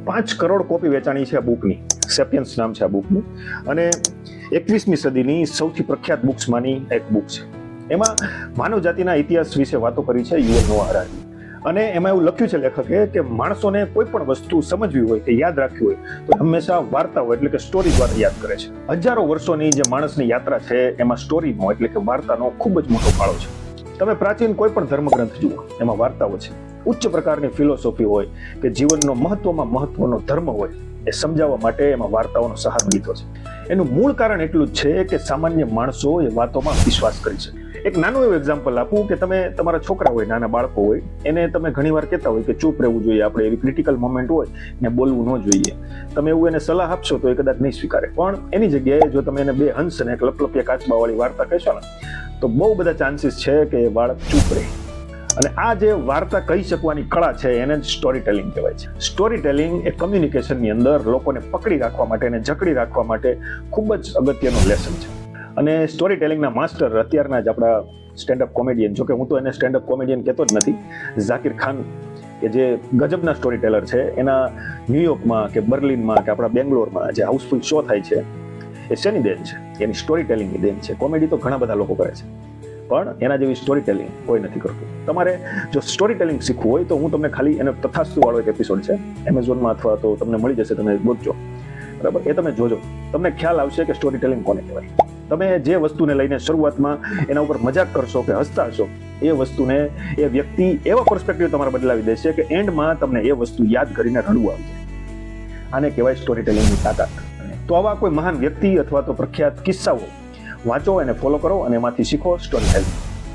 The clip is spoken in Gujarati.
5 કરોડ કોપી વેચાણી છે આ બુકની. સેપિયન્સ નામ છે આ બુકનું, અને 21મી સદીની સૌથી પ્રખ્યાત બુક્સમાંની એક બુક છે. એમાં માનવ જાતિના ઇતિહાસ વિશે વાતો કરી છે યુએલ નોઆ હરારી, અને એમાં એવું લખ્યું છે લેખકે કે માણસોને કોઈ પણ વસ્તુ સમજવી હોય કે યાદ રાખવી હોય તો હંમેશા વાર્તાઓ એટલે કે સ્ટોરી દ્વારા યાદ કરે છે. હજારો વર્ષોની જે માણસની યાત્રા છે એમાં સ્ટોરીનો એટલે કે વાર્તાનો ખૂબ જ મોટો ફાળો છે. તમે પ્રાચીન કોઈ પણ ધર્મગ્રંથ જુઓ, એમાં વાર્તાઓ છે. ઉચ્ચ પ્રકારની ફિલોસોફી હોય કે જીવનનો મહત્વમાં મહત્વનો ધર્મ હોય, એ સમજાવવા માટે એમાં વાર્તાઓનો સહારો લીધો છે. એનું મૂળ કારણ એટલું જ છે કે સામાન્ય માણસો એ વાતોમાં વિશ્વાસ કરી શકે. એક નાનું એવું એક્ઝામ્પલ આપું કે તમે તમારા છોકરા હોય, નાના બાળકો હોય, એને તમે ઘણીવાર કહેતા હોય કે ચૂપ રહેવું જોઈએ, આપણે એવી ક્રિટિકલ મોમેન્ટ હોય ને બોલવું ન જોઈએ. તમે એવું એને સલાહ આપશો તો એ કદાચ નહીં સ્વીકારે, પણ એની જગ્યાએ જો તમે એને 2 હંસ અને એક લપલપિયા કાચબાવાળી વાર્તા કહેશો ને તો બહુ બધા ચાન્સીસ છે કે એ બાળક ચૂપ રહે. અને આ જે વાર્તા કહી શકવાની કળા છે એને જ સ્ટોરી ટેલિંગ કહેવાય છે. સ્ટોરી ટેલિંગ એ કમ્યુનિકેશનની અંદર લોકોને પકડી રાખવા માટે અને જકડી રાખવા માટે ખૂબ જ અગત્યનું લેસન છે. અને સ્ટોરી ટેલિંગના માસ્ટર અત્યારના જ આપણા સ્ટેન્ડઅપ કોમેડિયન, જોકે હું તો એને સ્ટેન્ડઅપ કોમેડિયન કહેતો જ નથી, ઝાકિર ખાન, કે જે ગજબના સ્ટોરી ટેલર છે. એના ન્યુયોર્કમાં કે બર્લિનમાં કે આપણા બેંગ્લોરમાં જે હાઉસફુલ શો થાય છે એ શેની દેન છે? એની સ્ટોરી ટેલિંગની દેન છે. કોમેડી તો ઘણા બધા લોકો કરે છે, પણ એના જેવી સ્ટોરી ટેલિંગ કોઈ નથી કરતું. તમારે જો સ્ટોરી ટેલિંગ શીખવું હોય તો હું તમને ખાલી એનો તથાસ્તુ વાળો એક એપિસોડ છે, એમેઝોનમાં અથવા તો તમને મળી જશે, તમે ગોતજો, બરાબર? એ તમે જોજો, તમને ખ્યાલ આવશે કે સ્ટોરી ટેલિંગ કોને કહેવાય. તમે જે વસ્તુને લઈને શરૂઆતમાં એના ઉપર મજાક કરશો કે હસતા હશો, એ વસ્તુને એ વ્યક્તિ એવા પર્સપેક્ટિવ તમારે બદલાવી દેશે કે એન્ડમાં તમને એ વસ્તુ યાદ કરીને રડવું આવશે. આને કહેવાય સ્ટોરી ટેલિંગની તાકાત. તો આવા કોઈ મહાન વ્યક્તિ અથવા તો પ્રખ્યાત કિસ્સાઓ વાંચો અને ફોલો કરો અને એમાંથી શીખો સ્ટોરી ટેલિંગ.